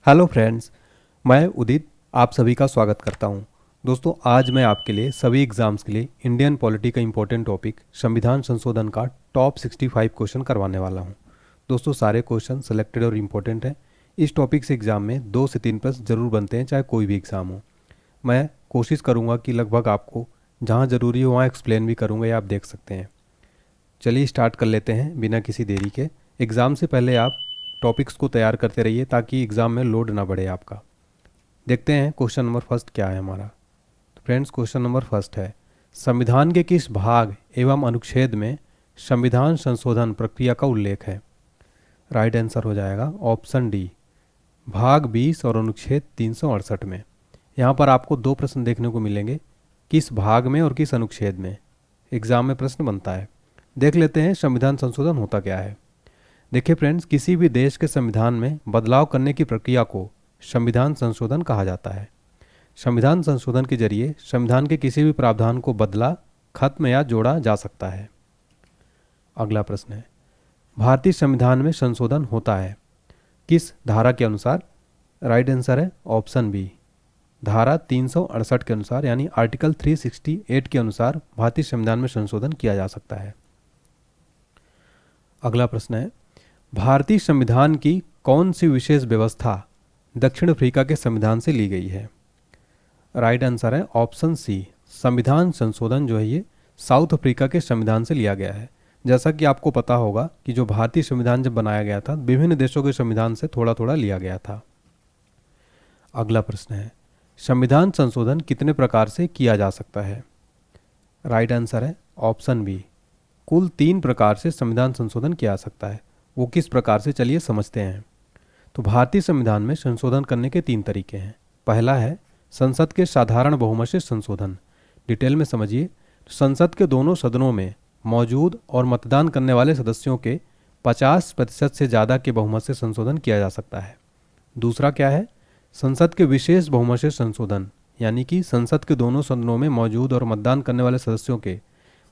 Hello friends, मैं उदित आप सभी का स्वागत करता हूं। दोस्तों, आज मैं आपके लिए सभी एग्जाम्स के लिए इंडियन पॉलिटी का इंपॉर्टेंट टॉपिक संविधान संशोधन का टॉप 65 क्वेश्चन करवाने वाला हूं। दोस्तों, सारे क्वेश्चन सेलेक्टेड और इम्पोर्टेंट हैं। इस टॉपिक से एग्ज़ाम में 2 से 3 प्रश्न जरूर बनते हैं, चाहे कोई भी एग्ज़ाम हो। मैं कोशिश करूँगा कि लगभग आपको जहाँ ज़रूरी हो वहाँ एक्सप्लेन भी करूँगा, या आप देख सकते हैं। चलिए स्टार्ट कर लेते हैं बिना किसी देरी के। एग्ज़ाम से पहले आप टॉपिक्स को तैयार करते रहिए ताकि एग्ज़ाम में लोड ना बढ़े आपका। देखते हैं क्वेश्चन नंबर फर्स्ट क्या है हमारा। तो फ्रेंड्स, क्वेश्चन नंबर फर्स्ट है, संविधान के किस भाग एवं अनुच्छेद में संविधान संशोधन प्रक्रिया का उल्लेख है? राइट आंसर हो जाएगा ऑप्शन डी, भाग 20 और अनुच्छेद 368 में। यहाँ पर आपको 2 प्रश्न देखने को मिलेंगे, किस भाग में और किस अनुच्छेद में। एग्जाम में प्रश्न बनता है। देख लेते हैं संविधान संशोधन होता क्या है। देखिए फ्रेंड्स, किसी भी देश के संविधान में बदलाव करने की प्रक्रिया को संविधान संशोधन कहा जाता है। संविधान संशोधन के जरिए संविधान के किसी भी प्रावधान को बदला, खत्म या जोड़ा जा सकता है। अगला प्रश्न है, भारतीय संविधान में संशोधन होता है किस धारा के अनुसार? राइट आंसर है ऑप्शन बी, धारा 368 के अनुसार, यानी आर्टिकल 368 के अनुसार भारतीय संविधान में संशोधन किया जा सकता है। अगला प्रश्न है, भारतीय संविधान की कौन सी विशेष व्यवस्था दक्षिण अफ्रीका के संविधान से ली गई है? राइट आंसर है ऑप्शन सी, संविधान संशोधन जो है ये साउथ अफ्रीका के संविधान से लिया गया है। जैसा कि आपको पता होगा कि जो भारतीय संविधान जब बनाया गया था, विभिन्न देशों के संविधान से थोड़ा थोड़ा लिया गया था। अगला प्रश्न है, संविधान संशोधन कितने प्रकार से किया जा सकता है? राइट आंसर है ऑप्शन बी, कुल 3 प्रकार से संविधान संशोधन किया जा सकता है। वो किस प्रकार से, चलिए समझते हैं। तो भारतीय संविधान में संशोधन करने के 3 तरीके हैं। पहला है संसद के साधारण बहुमत से संशोधन। डिटेल में समझिए, संसद के दोनों सदनों में मौजूद और मतदान करने वाले सदस्यों के 50% से ज़्यादा के बहुमत से संशोधन किया जा सकता है। दूसरा क्या है, संसद के विशेष बहुमत से संशोधन, यानी कि संसद के दोनों सदनों में मौजूद और मतदान करने वाले सदस्यों के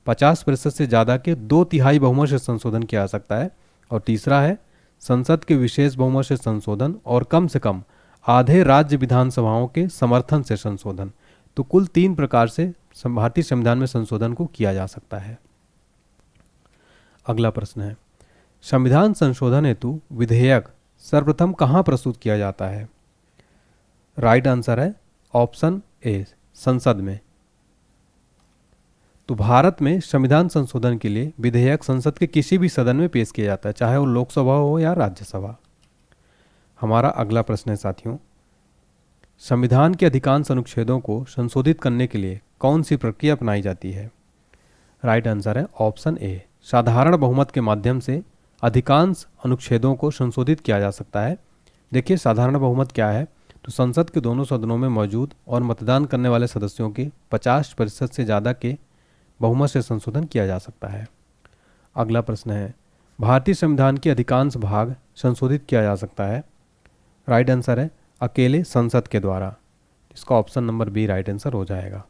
50% से ज़्यादा के 2/3 बहुमत से संशोधन किया जा सकता है। और तीसरा है संसद के विशेष बहुमत से संशोधन और कम से कम आधे राज्य विधानसभाओं के समर्थन से संशोधन। तो कुल 3 प्रकार से भारतीय संविधान में संशोधन को किया जा सकता है। अगला प्रश्न है, संविधान संशोधन हेतु विधेयक सर्वप्रथम कहाँ प्रस्तुत किया जाता है? राइट आंसर है ऑप्शन ए, संसद में। तो भारत में संविधान संशोधन के लिए विधेयक संसद के किसी भी सदन में पेश किया जाता है, चाहे वो लोकसभा हो या राज्यसभा। हमारा अगला प्रश्न है साथियों, संविधान के अधिकांश अनुच्छेदों को संशोधित करने के लिए कौन सी प्रक्रिया अपनाई जाती है? राइट आंसर है ऑप्शन ए, साधारण बहुमत के माध्यम से अधिकांश अनुच्छेदों को संशोधित किया जा सकता है। देखिए साधारण बहुमत क्या है, तो संसद के दोनों सदनों में मौजूद और मतदान करने वाले सदस्यों के 50% से ज़्यादा के बहुमत से संशोधन किया जा सकता है। अगला प्रश्न है, भारतीय संविधान के अधिकांश भाग संशोधित किया जा सकता है। राइट आंसर है अकेले संसद के द्वारा। इसका option number B right answer हो जाएगा।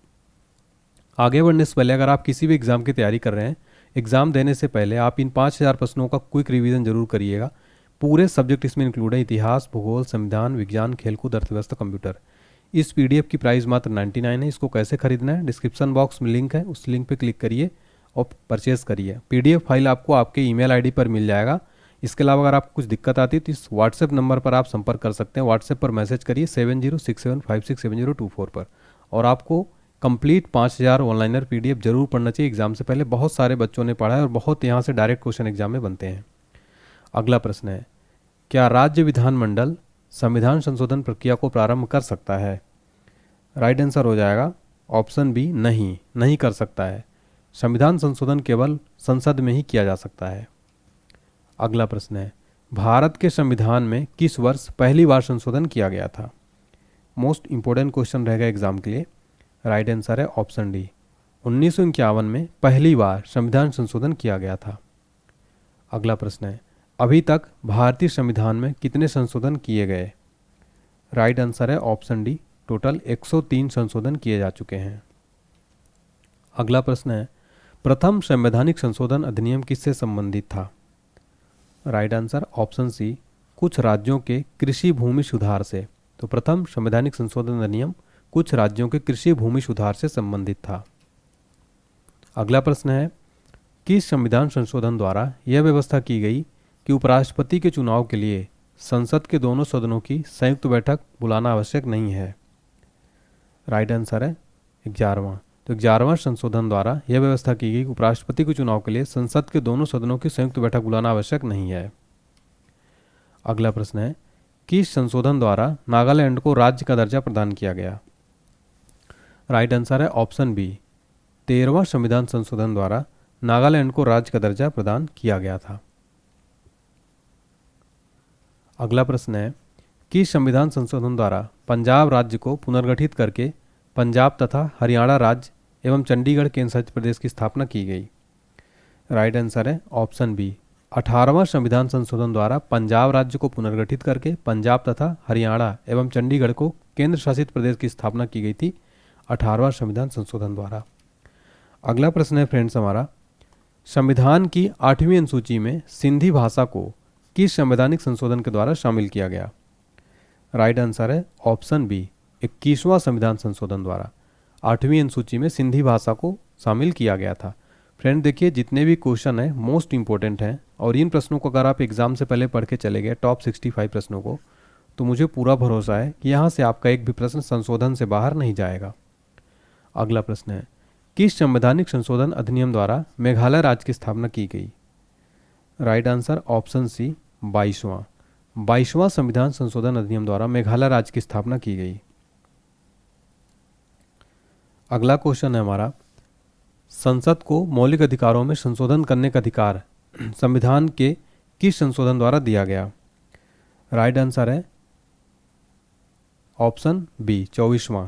आगे बढ़ने से पहले अगर आप किसी भी एग्ज़ाम की तैयारी कर रहे हैं, एग्ज़ाम देने से पहले आप इन 5000 प्रश्नों का क्विक रिवीजन जरूर करिएगा। पूरे सब्जेक्ट इसमें इंक्लूड है, इतिहास, भूगोल, संविधान, विज्ञान, खेलकूद, अर्थव्यवस्था, कंप्यूटर। इस पीडीएफ की प्राइस मात्र 99 है। इसको कैसे खरीदना है, डिस्क्रिप्शन बॉक्स में लिंक है, उस लिंक पे क्लिक करिए और परचेज करिए। पीडीएफ फाइल आपको आपके ईमेल आईडी पर मिल जाएगा। इसके अलावा अगर आपको कुछ दिक्कत आती है तो इस व्हाट्सएप नंबर पर आप संपर्क कर सकते हैं। व्हाट्सएप पर मैसेज करिए 7067567024 पर। और आपको कंप्लीट 5000 ऑनलाइनर पीडीएफ जरूर पढ़ना चाहिए एग्जाम से पहले। बहुत सारे बच्चों ने पढ़ा है और बहुत यहाँ से डायरेक्ट क्वेश्चन एग्जाम में बनते हैं। अगला प्रश्न है, क्या राज्य विधानमंडल संविधान संशोधन प्रक्रिया को प्रारंभ कर सकता है? राइट आंसर हो जाएगा ऑप्शन बी, नहीं कर सकता है। संविधान संशोधन केवल संसद में ही किया जा सकता है। अगला प्रश्न है, भारत के संविधान में किस वर्ष पहली बार संशोधन किया गया था? मोस्ट इंपॉर्टेंट क्वेश्चन रहेगा एग्जाम के लिए। राइट आंसर है ऑप्शन डी, 1951 में पहली बार संविधान संशोधन किया गया था। अगला प्रश्न है, अभी तक भारतीय संविधान में कितने संशोधन किए गए? राइट आंसर है ऑप्शन डी, टोटल 103 संशोधन किए जा चुके हैं। अगला प्रश्न है, प्रथम संवैधानिक संशोधन अधिनियम किससे संबंधित था? राइट आंसर ऑप्शन सी, कुछ राज्यों के कृषि भूमि सुधार से। तो प्रथम संवैधानिक संशोधन अधिनियम कुछ राज्यों के कृषि भूमि सुधार से संबंधित था। अगला प्रश्न है, किस संविधान संशोधन द्वारा यह व्यवस्था की गई कि उपराष्ट्रपति के चुनाव के लिए संसद के दोनों सदनों की संयुक्त बैठक बुलाना आवश्यक नहीं है? राइट आंसर है 11वां। तो 11वां संशोधन द्वारा यह व्यवस्था की गई कि उपराष्ट्रपति के चुनाव के लिए संसद के दोनों सदनों की संयुक्त बैठक बुलाना आवश्यक नहीं है। अगला प्रश्न है, किस संशोधन द्वारा नागालैंड को राज्य का दर्जा प्रदान किया गया? राइट आंसर है ऑप्शन बी, 13वां संविधान संशोधन द्वारा नागालैंड को राज्य का दर्जा प्रदान किया गया था। अगला प्रश्न है, किस संविधान संशोधन द्वारा पंजाब राज्य को पुनर्गठित करके पंजाब तथा हरियाणा राज्य एवं चंडीगढ़ केंद्र शासित प्रदेश की स्थापना की गई? राइट आंसर है ऑप्शन बी, 18वां संविधान संशोधन द्वारा पंजाब राज्य को पुनर्गठित करके पंजाब तथा हरियाणा एवं चंडीगढ़ को केंद्र शासित प्रदेश की स्थापना की गई थी 18वां संविधान संशोधन द्वारा। अगला प्रश्न है फ्रेंड्स हमारा, संविधान की 8वीं अनुसूची में सिंधी भाषा को किस संवैधानिक संशोधन के द्वारा शामिल किया गया? राइट आंसर है ऑप्शन बी, 21वां संविधान संशोधन द्वारा 8वीं अनुसूची में सिंधी भाषा को शामिल किया गया था। फ्रेंड देखिए, जितने भी क्वेश्चन हैं मोस्ट इंपॉर्टेंट हैं और इन प्रश्नों को अगर आप एग्जाम से पहले पढ़ के चले गए टॉप 65 प्रश्नों को, तो मुझे पूरा भरोसा है कि यहाँ से आपका एक भी प्रश्न संशोधन से बाहर नहीं जाएगा। अगला प्रश्न है, किस संवैधानिक संशोधन अधिनियम द्वारा मेघालय राज्य की स्थापना की गई? राइट आंसर ऑप्शन सी, 22वां संविधान संशोधन अधिनियम द्वारा मेघालय राज्य की स्थापना की गई। अगला क्वेश्चन है हमारा, संसद को मौलिक अधिकारों में संशोधन करने का अधिकार संविधान के किस संशोधन द्वारा दिया गया? राइट आंसर है ऑप्शन बी, 24वां।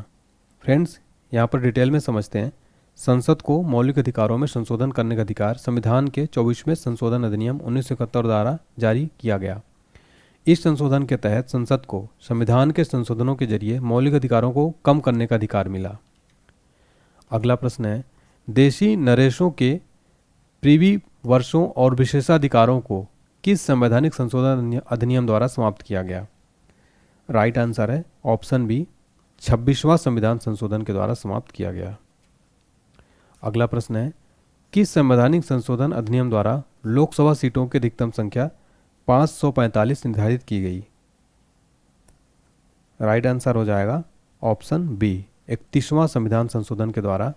फ्रेंड्स यहाँ पर डिटेल में समझते हैं। संसद को मौलिक अधिकारों में संशोधन करने का अधिकार संविधान के 24वें संशोधन अधिनियम 1971 द्वारा जारी किया गया। इस संशोधन के तहत संसद को संविधान के संशोधनों के जरिए मौलिक अधिकारों को कम करने का अधिकार मिला। अगला प्रश्न है, देशी नरेशों के प्रीवी वर्षों और विशेषाधिकारों को किस संवैधानिक संशोधन अधिनियम द्वारा समाप्त किया गया? राइट आंसर है ऑप्शन बी, 26वां संविधान संशोधन के द्वारा समाप्त किया गया। अगला प्रश्न है, किस संवैधानिक संशोधन अधिनियम द्वारा लोकसभा सीटों की अधिकतम संख्या 545 निर्धारित की गई? राइट आंसर हो जाएगा ऑप्शन बी, 31वां संविधान संशोधन के द्वारा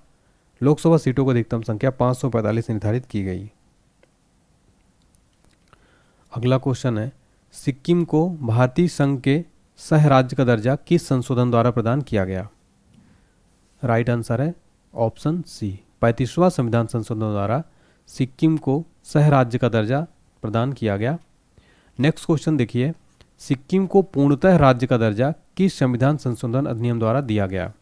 लोकसभा सीटों की अधिकतम संख्या 545 निर्धारित की गई। अगला क्वेश्चन है, सिक्किम को भारतीय संघ के सह राज्य का दर्जा किस संशोधन द्वारा प्रदान किया गया? राइट आंसर है ऑप्शन सी, 35वां संविधान संशोधन द्वारा सिक्किम को सह राज्य का दर्जा प्रदान किया गया। नेक्स्ट क्वेश्चन देखिए, सिक्किम को पूर्णतः राज्य का दर्जा किस संविधान संशोधन अधिनियम द्वारा दिया गया?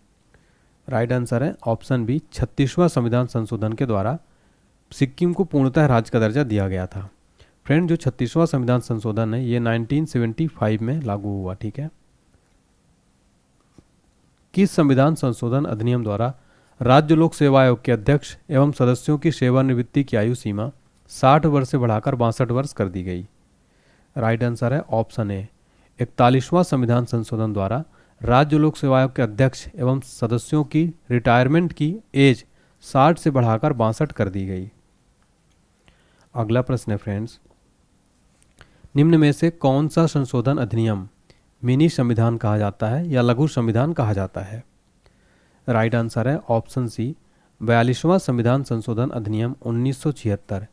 राइट आंसर है ऑप्शन बी, 36वां संविधान संशोधन के द्वारा सिक्किम को पूर्णतः राज्य का दर्जा दिया गया था। फ्रेंड जो 36वां संविधान संशोधन है ये 1975 में लागू हुआ। ठीक है, किस संविधान संशोधन अधिनियम द्वारा राज्य लोक सेवा आयोग के अध्यक्ष एवं सदस्यों की सेवानिवृत्ति की आयु सीमा 60 वर्ष से बढ़ाकर 62 वर्ष कर दी गई? राइट आंसर है ऑप्शन ए, 41वां संविधान संशोधन द्वारा राज्य लोक सेवा आयोग के अध्यक्ष एवं सदस्यों की रिटायरमेंट की एज 60 से बढ़ाकर 62 कर दी गई। अगला प्रश्न है फ्रेंड्स, निम्न में से कौन सा संशोधन अधिनियम मिनी संविधान कहा जाता है या लघु संविधान कहा जाता है? राइट आंसर है ऑप्शन सी, 42वां संविधान संशोधन अधिनियम 1976।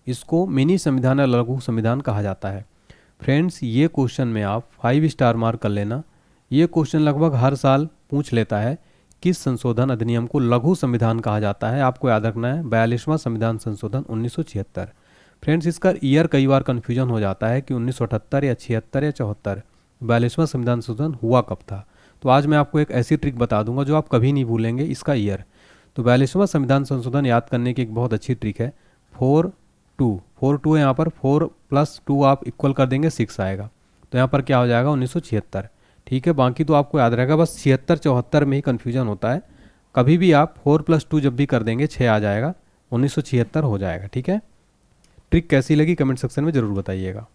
इसको मिनी संविधान या लघु संविधान कहा जाता है। फ्रेंड्स ये क्वेश्चन में आप 5 स्टार मार्क कर लेना। ये क्वेश्चन लगभग हर साल पूछ लेता है, किस संशोधन अधिनियम को लघु संविधान कहा जाता है? आपको याद रखना है 42वां संविधान संशोधन 1976। फ्रेंड्स इसका ईयर कई बार कन्फ्यूजन हो जाता है कि 1978 या 76 या 74 42वां संविधान संशोधन हुआ कब था। तो आज मैं आपको एक ऐसी ट्रिक बता दूंगा जो आप कभी नहीं भूलेंगे इसका ईयर। तो 42वां संविधान संशोधन याद करने की एक बहुत अच्छी ट्रिक है, 4 2 है यहाँ पर, 4 + 2 आप इक्वल कर देंगे 6 आएगा। तो यहाँ पर क्या हो जाएगा 1976। ठीक है, बाकी तो आपको याद रहेगा, बस 76 74 में ही कन्फ्यूजन होता है। कभी भी आप 4 + 2 जब भी कर देंगे 6 आ जाएगा, 1976 हो जाएगा। ठीक है, ट्रिक कैसी लगी कमेंट सेक्शन में ज़रूर बताइएगा।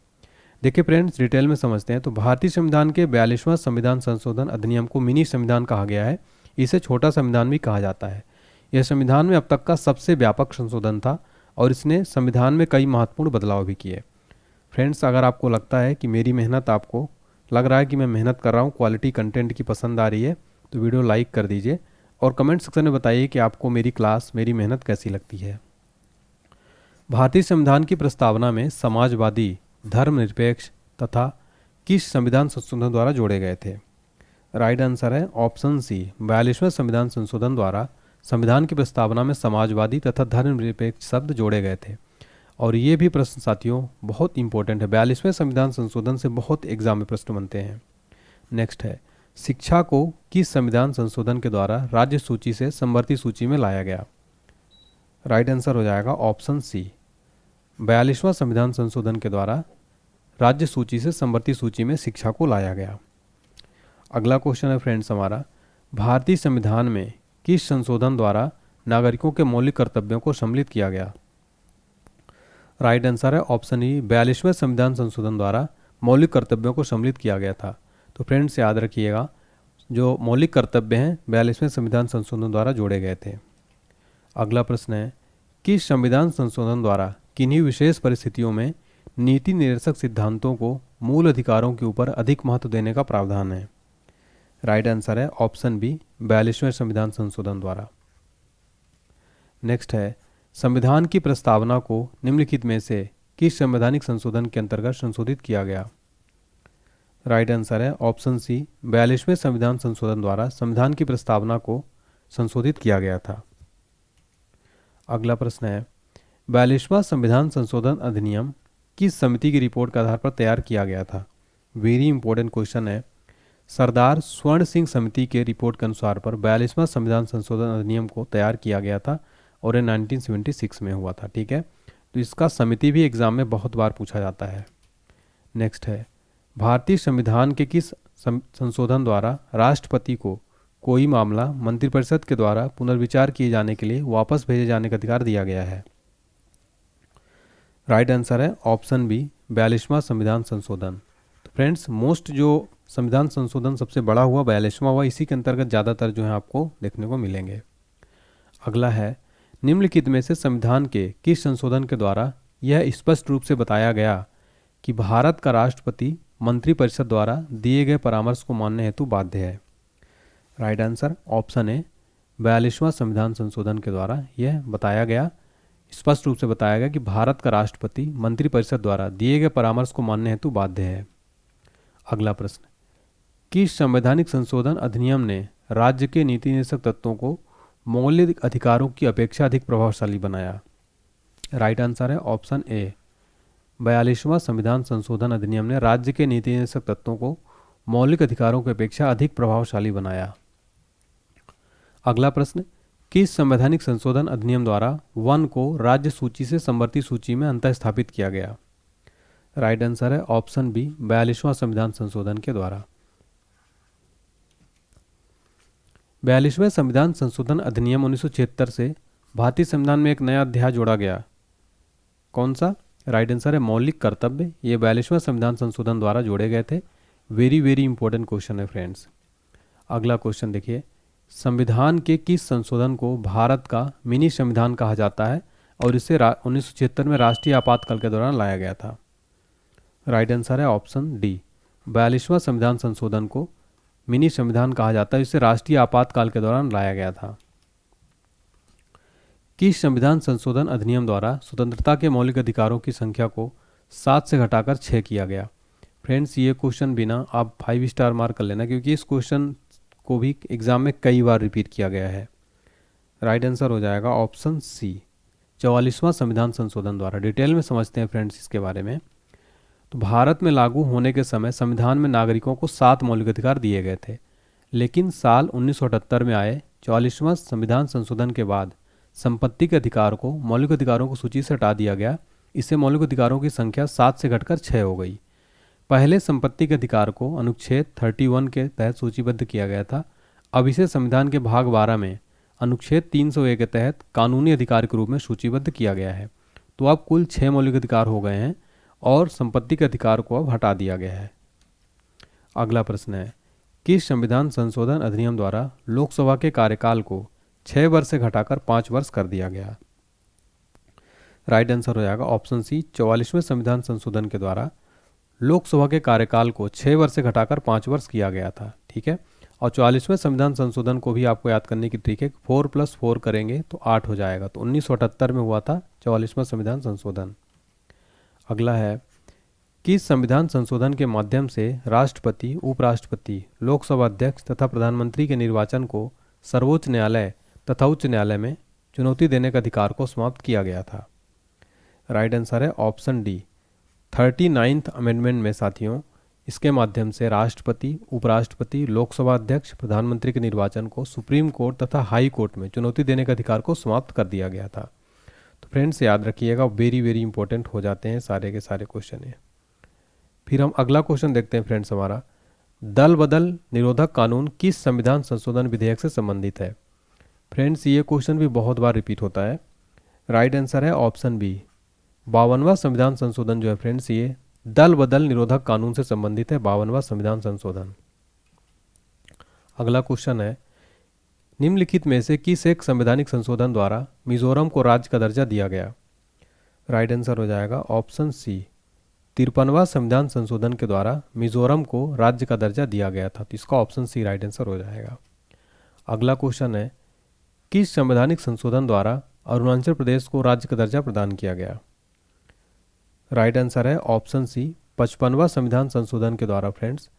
देखिए फ्रेंड्स, डिटेल में समझते हैं। तो भारतीय संविधान के 42वां संविधान संशोधन अधिनियम को मिनी संविधान कहा गया है। इसे छोटा संविधान भी कहा जाता है। यह संविधान में अब तक का सबसे व्यापक संशोधन था और इसने संविधान में कई महत्वपूर्ण बदलाव भी किए। फ्रेंड्स, अगर आपको लगता है कि मेरी मेहनत, आपको लग रहा है कि मैं मेहनत कर रहा हूँ, क्वालिटी कंटेंट की पसंद आ रही है, तो वीडियो लाइक कर दीजिए और कमेंट सेक्शन में बताइए कि आपको मेरी क्लास, मेरी मेहनत कैसी लगती है। भारतीय संविधान की प्रस्तावना में समाजवादी, धर्मनिरपेक्ष तथा किस संविधान संशोधन द्वारा जोड़े गए थे? राइट आंसर है ऑप्शन सी, 42वें संविधान संशोधन द्वारा संविधान की प्रस्तावना में समाजवादी तथा धर्मनिरपेक्ष शब्द जोड़े गए थे। और ये भी प्रश्न साथियों बहुत इंपॉर्टेंट है, 42वें संविधान संशोधन से बहुत एग्जाम में प्रश्न बनते हैं। नेक्स्ट है, शिक्षा को किस संविधान संशोधन के द्वारा राज्य सूची से समवर्ती सूची में लाया गया? राइट आंसर हो जाएगा ऑप्शन सी, 42वां संविधान संशोधन के द्वारा राज्य सूची से समवर्ती सूची में शिक्षा को लाया गया। अगला क्वेश्चन है फ्रेंड्स हमारा, भारतीय संविधान में किस संशोधन द्वारा नागरिकों के मौलिक कर्तव्यों को सम्मिलित किया गया? राइट आंसर है ऑप्शन ई, 42वें संविधान संशोधन द्वारा मौलिक कर्तव्यों को सम्मिलित किया गया था। तो फ्रेंड्स याद रखिएगा, जो मौलिक कर्तव्य हैं 42वें संविधान संशोधन द्वारा जोड़े गए थे। अगला प्रश्न है, किस संविधान संशोधन द्वारा किन्हीं विशेष परिस्थितियों में नीति निर्देशक सिद्धांतों को मूल अधिकारों के ऊपर अधिक महत्व देने का प्रावधान है? राइट आंसर है ऑप्शन बी, 42वें संविधान संशोधन द्वारा। नेक्स्ट है, संविधान की प्रस्तावना को निम्नलिखित में से किस संवैधानिक संशोधन के अंतर्गत संशोधित किया गया? राइट आंसर है ऑप्शन सी, 42वें संविधान संशोधन द्वारा संविधान की प्रस्तावना को संशोधित किया गया था। अगला प्रश्न है, 42वां संविधान संशोधन अधिनियम किस समिति की रिपोर्ट के आधार पर तैयार किया गया था? वेरी इंपॉर्टेंट क्वेश्चन है। सरदार स्वर्ण सिंह समिति के रिपोर्ट के अनुसार पर 42वां संविधान संशोधन अधिनियम को तैयार किया गया था और ये 1976 में हुआ था। ठीक है, तो इसका समिति भी एग्जाम में बहुत बार पूछा जाता है। नेक्स्ट है, भारतीय संविधान के किस संशोधन द्वारा राष्ट्रपति को कोई मामला मंत्रिपरिषद के द्वारा पुनर्विचार किए जाने के लिए वापस भेजे जाने का अधिकार दिया गया है? राइट आंसर है ऑप्शन बी, 42वां संविधान संशोधन। तो फ्रेंड्स, मोस्ट जो संविधान संशोधन सबसे बड़ा हुआ 42वां हुआ, इसी के अंतर्गत ज़्यादातर जो है आपको देखने को मिलेंगे। अगला है, निम्नलिखित में से संविधान के किस संशोधन के द्वारा यह स्पष्ट रूप से बताया गया कि भारत का राष्ट्रपति मंत्रिपरिषद द्वारा दिए गए परामर्श को मानने हेतु बाध्य है? राइट आंसर ऑप्शन ए, 42वां संविधान संशोधन के द्वारा यह बताया गया, स्पष्ट रूप से बताया गया कि भारत का राष्ट्रपति मंत्रिपरिषद द्वारा दिए गए परामर्श को मानने हेतु बाध्य है। अगला प्रश्न, किस संवैधानिक संशोधन अधिनियम ने राज्य के नीति निर्देशक तत्वों को मौलिक अधिकारों की अपेक्षा अधिक प्रभावशाली बनाया? राइट आंसर है ऑप्शन ए, 42वां संविधान संशोधन अधिनियम ने राज्य के नीति निर्देशक तत्वों को मौलिक अधिकारों की अपेक्षा अधिक प्रभावशाली बनाया। अगला प्रश्न, किस संवैधानिक संशोधन अधिनियम द्वारा वन को राज्य सूची से समवर्ती सूची में अंतः स्थापित किया गया? राइट आंसर है ऑप्शन बी, 42वां संविधान संशोधन के द्वारा। 42वें संविधान संशोधन अधिनियम 1976 से भारतीय संविधान में एक नया अध्याय जोड़ा गया, कौन सा? राइट आंसर है मौलिक कर्तव्य। ये 42वें संविधान संशोधन द्वारा जोड़े गए थे। वेरी वेरी इंपॉर्टेंट क्वेश्चन है फ्रेंड्स। अगला क्वेश्चन देखिए, संविधान के किस संशोधन को भारत का मिनी संविधान कहा जाता है और इसे 1976 में राष्ट्रीय आपातकाल के दौरान लाया गया था? राइट आंसर है ऑप्शन डी, 42वां संविधान संशोधन को मिनी संविधान कहा जाता है, इसे राष्ट्रीय आपातकाल के दौरान लाया गया था। किस संविधान संशोधन अधिनियम द्वारा स्वतंत्रता के मौलिक अधिकारों की संख्या को 7 से घटाकर 6 किया गया? फ्रेंड्स, ये क्वेश्चन भी ना आप 5 स्टार मार्क कर लेना, क्योंकि इस क्वेश्चन को भी एग्जाम में कई बार रिपीट किया गया है। राइट आंसर हो जाएगा ऑप्शन सी, 44वां संविधान संशोधन द्वारा। डिटेल में समझते हैं फ्रेंड्स इसके बारे में। तो भारत में लागू होने के समय संविधान में नागरिकों को 7 मौलिक अधिकार दिए गए थे, लेकिन साल 1978 में आए 44वां संविधान संशोधन के बाद संपत्ति के अधिकार को मौलिक अधिकारों को सूची से हटा दिया गया। इससे मौलिक अधिकारों की संख्या 7 से घटकर 6 हो गई। पहले संपत्ति के अधिकार को अनुच्छेद 31 के तहत सूचीबद्ध किया गया था। अब इसे संविधान के भाग 12 में अनुच्छेद 301 के तहत कानूनी अधिकार के रूप में सूचीबद्ध किया गया है। तो अब कुल 6 मौलिक अधिकार हो गए हैं और संपत्ति के अधिकार को अब हटा दिया गया है। अगला प्रश्न है, किस संविधान संशोधन अधिनियम द्वारा लोकसभा के कार्यकाल को 6 वर्ष से घटाकर 5 वर्ष कर दिया गया? राइट आंसर हो जाएगा ऑप्शन सी, 44वें संविधान संशोधन के द्वारा लोकसभा के कार्यकाल को 6 वर्ष से घटाकर 5 वर्ष किया गया था। ठीक है, और 44वें संविधान संशोधन को भी आपको याद करने की ट्रिक है, 4 + 4 करेंगे तो 8 हो जाएगा। तो 1978 में हुआ था 44वां संविधान संशोधन। अगला है, किस संविधान संशोधन के माध्यम से राष्ट्रपति, उपराष्ट्रपति, लोकसभा अध्यक्ष तथा प्रधानमंत्री के निर्वाचन को सर्वोच्च न्यायालय तथा उच्च न्यायालय में चुनौती देने के अधिकार को समाप्त किया गया था? राइट आंसर है ऑप्शन डी, 39th अमेंडमेंट में साथियों इसके माध्यम से राष्ट्रपति, उपराष्ट्रपति, लोकसभा अध्यक्ष, प्रधानमंत्री के निर्वाचन को सुप्रीम कोर्ट तथा हाई कोर्ट में चुनौती देने के अधिकार को समाप्त कर दिया गया था। तो फ्रेंड्स याद रखिएगा, वेरी वेरी इंपॉर्टेंट हो जाते हैं सारे के सारे क्वेश्चन ये। फिर हम अगला क्वेश्चन देखते हैं फ्रेंड्स हमारा, दल बदल निरोधक कानून किस संविधान संशोधन विधेयक से संबंधित है? फ्रेंड्स ये क्वेश्चन भी बहुत बार रिपीट होता है। राइट आंसर है ऑप्शन बी, 52वां संविधान संशोधन जो है फ्रेंड्स ये दल बदल निरोधक कानून से संबंधित है, 52वां संविधान संशोधन। अगला क्वेश्चन है, निम्नलिखित में से किस एक संवैधानिक संशोधन द्वारा मिजोरम को राज्य का दर्जा दिया गया? राइट आंसर हो जाएगा ऑप्शन सी, 53वां संविधान संशोधन के द्वारा मिजोरम को राज्य का दर्जा दिया गया था। तो इसका ऑप्शन सी राइट आंसर हो जाएगा। अगला क्वेश्चन है, किस संवैधानिक संशोधन द्वारा अरुणाचल प्रदेश को राज्य का दर्जा प्रदान किया गया? राइट आंसर है ऑप्शन सी, 55वां संविधान संशोधन के द्वारा फ्रेंड्स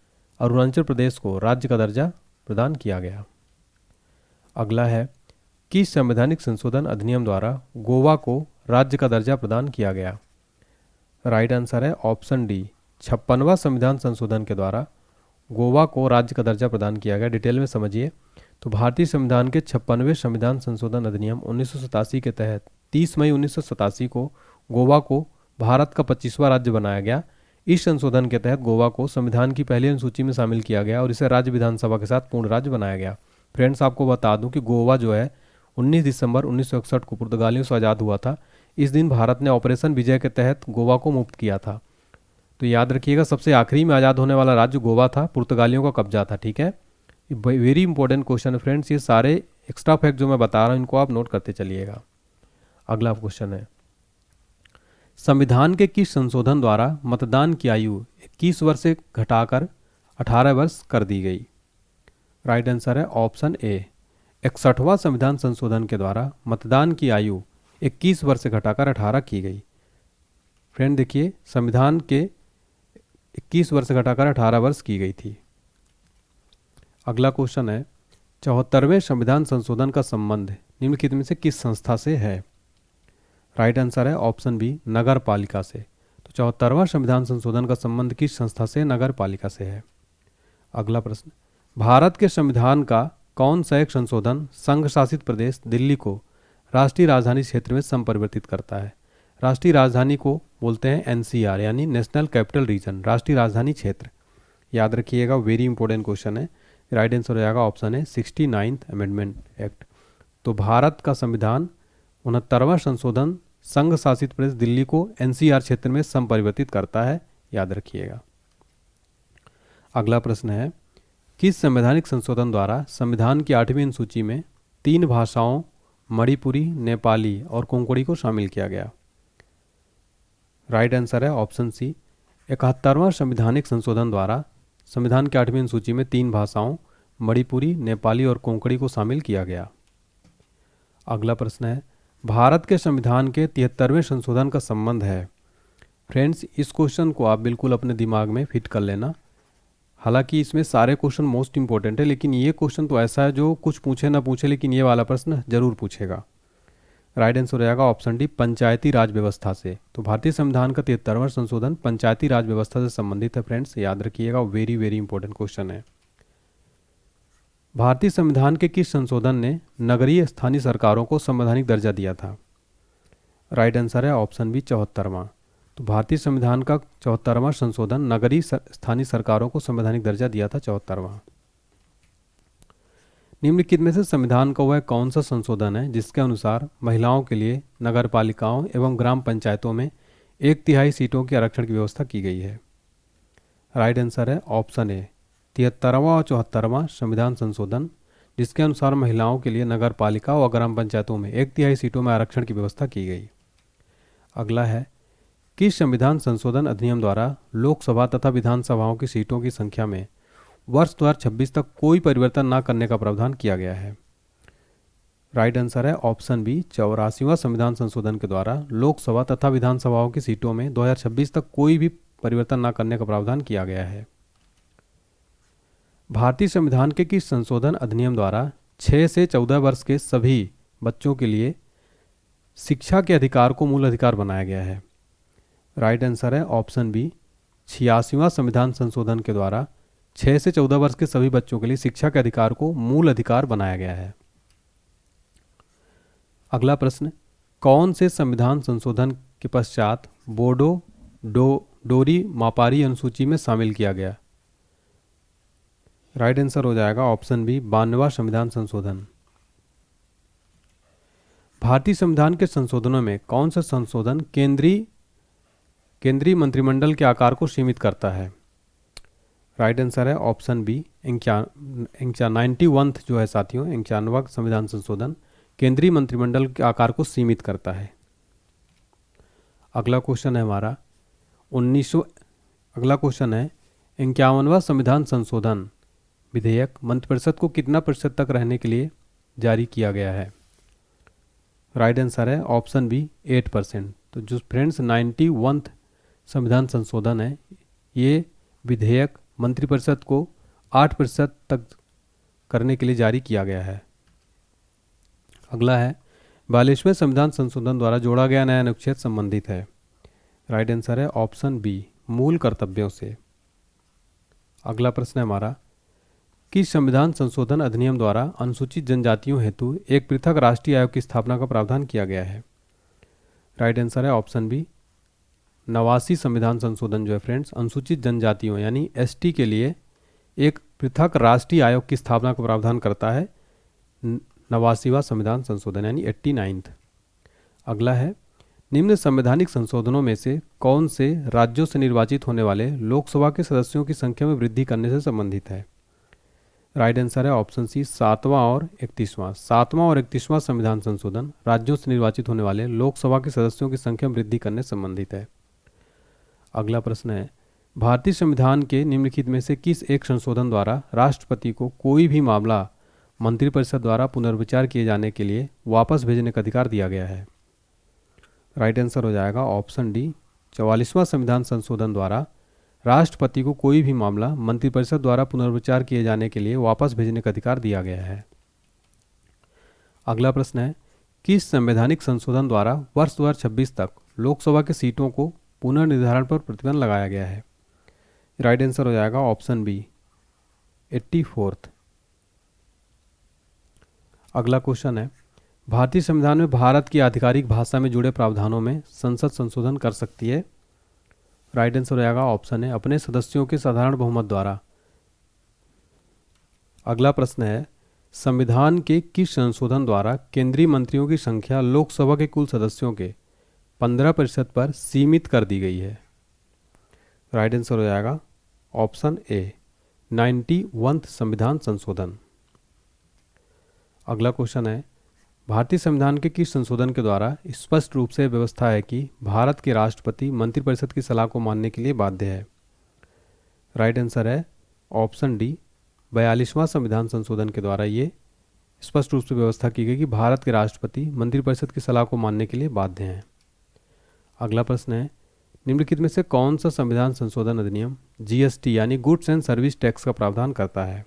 अरुणाचल प्रदेश को राज्य का दर्जा प्रदान किया गया। अगला है, किस संवैधानिक संशोधन अधिनियम द्वारा गोवा को राज्य का दर्जा प्रदान किया गया? राइट आंसर है ऑप्शन डी, 56वां संविधान संशोधन के द्वारा गोवा को राज्य का दर्जा प्रदान किया गया। डिटेल में समझिए तो भारतीय संविधान के 56वें संविधान संशोधन अधिनियम 1987 के तहत 30 मई 1987 को गोवा को भारत का 25वां राज्य बनाया गया। इस संशोधन के तहत गोवा को संविधान की पहली अनुसूची में शामिल किया गया और इसे राज्य विधानसभा के साथ पूर्ण राज्य बनाया गया। फ्रेंड्स आपको बता दूं कि गोवा जो है 19 दिसंबर 1961 को पुर्तगालियों से आज़ाद हुआ था। इस दिन भारत ने ऑपरेशन विजय के तहत गोवा को मुक्त किया था। तो याद रखिएगा, सबसे आखिरी में आज़ाद होने वाला राज्य गोवा था, पुर्तगालियों का कब्जा था। ठीक है, वेरी इंपॉर्टेंट क्वेश्चन है फ्रेंड्स, ये सारे एक्स्ट्रा फैक्ट जो मैं बता रहा हूँ इनको आप नोट करते चलिएगा। अगला क्वेश्चन है, संविधान के किस संशोधन द्वारा मतदान की आयु 21 वर्ष से घटाकर 18 वर्ष कर दी गई? राइट आंसर है ऑप्शन ए, 61वां संविधान संशोधन के द्वारा मतदान की आयु 21 वर्ष से घटाकर 18 की गई। फ्रेंड देखिए, संविधान के 21 वर्ष से घटाकर 18 वर्ष की गई थी। अगला क्वेश्चन है, 74वें संविधान संशोधन का संबंध निम्नलिखित में से किस संस्था से है? राइट आंसर है ऑप्शन बी, नगर पालिका से। तो 74वां संविधान संशोधन का संबंध किस संस्था से? नगर पालिका से है। अगला प्रश्न, भारत के संविधान का कौन सा एक संशोधन संघ शासित प्रदेश दिल्ली को राष्ट्रीय राजधानी क्षेत्र में संपरिवर्तित करता है? राष्ट्रीय राजधानी को बोलते हैं एनसीआर यानी नेशनल कैपिटल रीजन, राष्ट्रीय राजधानी क्षेत्र। याद रखिएगा, वेरी इंपॉर्टेंट क्वेश्चन है। राइट आंसर हो जाएगा ऑप्शन है 69th अमेंडमेंट एक्ट। तो भारत का संविधान 69वां संशोधन संघ शासित प्रदेश दिल्ली को एनसीआर क्षेत्र में संपरिवर्तित करता है, याद रखिएगा। अगला प्रश्न है, किस संवैधानिक संशोधन द्वारा संविधान की 8वीं अनुसूची में 3 भाषाओं मणिपुरी, नेपाली और कोंकणी को शामिल किया गया? राइट आंसर है ऑप्शन सी, 71वां संवैधानिक संशोधन द्वारा संविधान की 8वीं अनुसूची में 3 भाषाओं मणिपुरी, नेपाली और कोंकणी को शामिल किया गया। अगला प्रश्न है, भारत के संविधान के 73वें संशोधन का संबंध है? फ्रेंड्स इस क्वेश्चन को आप बिल्कुल अपने दिमाग में फिट कर लेना। हालांकि इसमें सारे क्वेश्चन मोस्ट इंपॉर्टेंट है, लेकिन ये क्वेश्चन तो ऐसा है जो कुछ पूछे ना पूछे लेकिन ये वाला प्रश्न जरूर पूछेगा। राइट आंसर हो जाएगा ऑप्शन डी, पंचायती राज व्यवस्था से। तो भारतीय संविधान का 73वां संशोधन पंचायती राज व्यवस्था से संबंधित है। फ्रेंड्स याद रखिएगा, वेरी वेरी इंपॉर्टेंट क्वेश्चन है। भारतीय संविधान के किस संशोधन ने नगरीय स्थानीय सरकारों को संवैधानिक दर्जा दिया था? राइट आंसर है ऑप्शन बी, 74वां। तो भारतीय संविधान का 74वां संशोधन नगरीय स्थानीय सरकारों को संवैधानिक दर्जा दिया था, 74वां। निम्नलिखित में से संविधान का वह कौन सा संशोधन है जिसके अनुसार महिलाओं के लिए नगर पालिकाओं एवं ग्राम पंचायतों में 1/3 सीटों के आरक्षण की व्यवस्था की गई है? राइट आंसर है ऑप्शन ए 73वां और 74वां संविधान संशोधन, जिसके अनुसार महिलाओं के लिए नगर पालिका और ग्राम पंचायतों में 1/3 सीटों में आरक्षण की व्यवस्था की गई। अगला है, किस संविधान संशोधन अधिनियम द्वारा लोकसभा तथा विधानसभाओं की सीटों की संख्या में वर्ष 2026 तक कोई परिवर्तन न करने का प्रावधान किया गया है? राइट आंसर है ऑप्शन बी 84वां संविधान संशोधन के द्वारा लोकसभा तथा विधानसभाओं की सीटों में 2026 तक कोई भी परिवर्तन न करने का प्रावधान किया गया है। भारतीय संविधान के किस संशोधन अधिनियम द्वारा 6 से 14 वर्ष के सभी बच्चों के लिए शिक्षा के अधिकार को मूल अधिकार बनाया गया है? राइट आंसर है ऑप्शन बी 86वां संविधान संशोधन के द्वारा 6 से 14 वर्ष के सभी बच्चों के लिए शिक्षा के अधिकार को मूल अधिकार बनाया गया है। अगला प्रश्न, कौन से संविधान संशोधन के पश्चात बोडो डोरी मापारी अनुसूची में शामिल किया गया? राइट आंसर हो जाएगा ऑप्शन बी 92वां संविधान संशोधन। भारतीय संविधान के संशोधनों में कौन सा संशोधन केंद्रीय मंत्रिमंडल के आकार को सीमित करता है? राइट आंसर है ऑप्शन बी 91वां जो है साथियों 91वां संविधान संशोधन केंद्रीय मंत्रिमंडल के आकार को सीमित करता है। अगला क्वेश्चन है हमारा 51वां संविधान संशोधन विधेयक मंत्रिपरिषद को कितना प्रतिशत तक रहने के लिए जारी किया गया है? राइट आंसर है ऑप्शन बी 8%। तो जो फ्रेंड्स 91वां संविधान संशोधन है, ये विधेयक मंत्रिपरिषद को 8% तक करने के लिए जारी किया गया है। अगला है 42वें संविधान संशोधन द्वारा जोड़ा गया नया अनुच्छेद संबंधित है? राइट आंसर है ऑप्शन बी मूल कर्तव्यों से। अगला प्रश्न है हमारा, किस संविधान संशोधन अधिनियम द्वारा अनुसूचित जनजातियों हेतु एक पृथक राष्ट्रीय आयोग की स्थापना का प्रावधान किया गया है? राइट आंसर है ऑप्शन बी 89 संविधान संशोधन जो है फ्रेंड्स अनुसूचित जनजातियों यानी एसटी के लिए एक पृथक राष्ट्रीय आयोग की स्थापना का प्रावधान करता है। 89वां संविधान संशोधन यानी 89th। अगला है, निम्न संवैधानिक संशोधनों में से कौन से राज्यों से निर्वाचित होने वाले लोकसभा के सदस्यों की संख्या में वृद्धि करने से संबंधित है? राइट आंसर है ऑप्शन सी 7वां और 31वां संविधान संशोधन राज्यों से निर्वाचित होने वाले लोकसभा के सदस्यों की संख्या में वृद्धि करने से संबंधित है। अगला प्रश्न है, भारतीय संविधान के निम्नलिखित में से किस एक संशोधन द्वारा राष्ट्रपति को कोई भी मामला मंत्रिपरिषद द्वारा पुनर्विचार किए जाने के लिए वापस भेजने का अधिकार दिया गया है? राइट आंसर हो जाएगा ऑप्शन डी 44वां संविधान संशोधन द्वारा राष्ट्रपति को कोई भी मामला मंत्रिपरिषद द्वारा पुनर्विचार किए जाने के लिए वापस भेजने का अधिकार दिया गया है। अगला प्रश्न है, किस संवैधानिक संशोधन द्वारा वर्ष 2026 तक लोकसभा के सीटों को पुनर्निर्धारण पर प्रतिबंध लगाया गया है? राइट आंसर हो जाएगा ऑप्शन बी 84th। अगला क्वेश्चन है, भारतीय संविधान में भारत की आधिकारिक भाषा में जुड़े प्रावधानों में संसद संशोधन कर सकती है? राइट आंसर हो जाएगा ऑप्शन है अपने सदस्यों के साधारण बहुमत द्वारा। अगला प्रश्न है, संविधान के किस संशोधन द्वारा केंद्रीय मंत्रियों की संख्या लोकसभा के कुल सदस्यों के 15% पर सीमित कर दी गई है? राइट आंसर हो जाएगा ऑप्शन ए 91वां संविधान संशोधन। अगला क्वेश्चन है, भारतीय संविधान के किस संशोधन के द्वारा स्पष्ट रूप से व्यवस्था है कि भारत के राष्ट्रपति मंत्रिपरिषद की सलाह को मानने के लिए बाध्य है? राइट आंसर है ऑप्शन डी 42वां संविधान संशोधन के द्वारा ये स्पष्ट रूप से व्यवस्था की गई कि भारत के राष्ट्रपति मंत्रिपरिषद की सलाह को मानने के लिए बाध्य हैं। अगला प्रश्न है, निम्नलिखित में से कौन सा संविधान संशोधन अधिनियम जीएसटी यानी गुड्स एंड सर्विस टैक्स का प्रावधान करता है?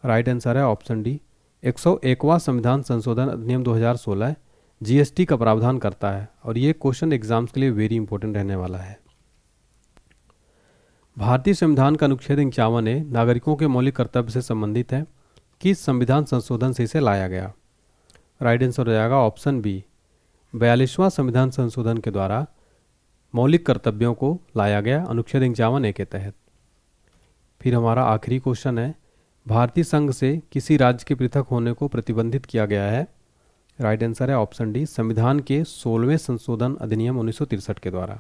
राइट आंसर है ऑप्शन डी 101वां संविधान संशोधन अधिनियम 2016 जीएसटी का प्रावधान करता है और ये क्वेश्चन एग्जाम्स के लिए वेरी इंपॉर्टेंट रहने वाला है। भारतीय संविधान का अनुच्छेद 51 नागरिकों के मौलिक कर्तव्य से संबंधित है, किस संविधान संशोधन से इसे लाया गया? राइट आंसर हो जाएगा ऑप्शन बी 42वां संविधान संशोधन के द्वारा मौलिक कर्तव्यों को लाया गया अनुच्छेद 51 के तहत। फिर हमारा आखिरी क्वेश्चन है, भारतीय संघ से किसी राज्य के पृथक होने को प्रतिबंधित किया गया है? राइट आंसर है ऑप्शन डी संविधान के 16वें संशोधन अधिनियम 1963 के द्वारा।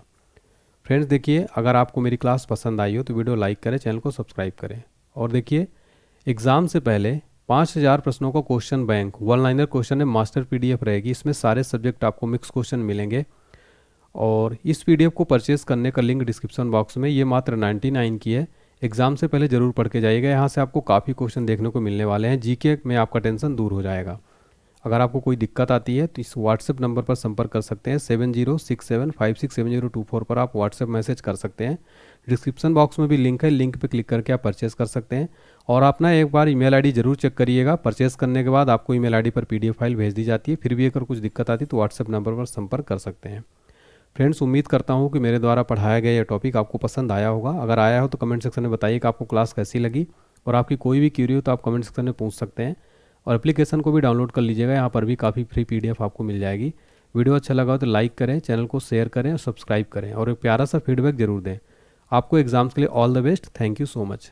फ्रेंड्स देखिए, अगर आपको मेरी क्लास पसंद आई हो तो वीडियो लाइक करें, चैनल को सब्सक्राइब करें। और देखिए, एग्ज़ाम से पहले 5000 प्रश्नों का question bank one liner question है, मास्टर पीडीएफ रहेगी। इसमें सारे सब्जेक्ट आपको मिक्स क्वेश्चन मिलेंगे। और इस पीडीएफ को परचेज़ करने का लिंक डिस्क्रिप्शन बॉक्स में, ये मात्र 99 की है। एग्ज़ाम से पहले ज़रूर पढ़ के जाइएगा, यहाँ से आपको काफ़ी क्वेश्चन देखने को मिलने वाले हैं। जीके में आपका टेंशन दूर हो जाएगा। अगर आपको कोई दिक्कत आती है तो इस व्हाट्सएप नंबर पर संपर्क कर सकते हैं। 7067567024 पर आप व्हाट्सएप मैसेज कर सकते हैं। डिस्क्रिप्शन बॉक्स में भी लिंक है, लिंक पे क्लिक करके आप परचेस कर सकते हैं। और आप ना एक बार ईमेल आईडी जरूर चेक करिएगा। परचेस करने के बाद आपको ईमेल आईडी पर पीडीएफ फाइल भेज दी जाती है। फिर भी अगर कुछ दिक्कत आती है तो व्हाट्सएप नंबर पर संपर्क कर सकते हैं। फ्रेंड्स, उम्मीद करता हूँ कि मेरे द्वारा पढ़ाया गया यह टॉपिक आपको पसंद आया होगा। अगर आया हो तो कमेंट सेक्शन में बताइए कि आपको क्लास कैसी लगी। और आपकी कोई भी क्यूरी हो तो आप कमेंट सेक्शन में पूछ सकते हैं। और एप्लीकेशन को भी डाउनलोड कर लीजिएगा, यहाँ पर भी काफ़ी फ्री पीडीएफ आपको मिल जाएगी। वीडियो अच्छा लगा हो तो लाइक करें, चैनल को शेयर करें और सब्सक्राइब करें। और एक प्यारा सा फीडबैक जरूर दें। आपको एग्जाम्स के लिए all the best. Thank you so much.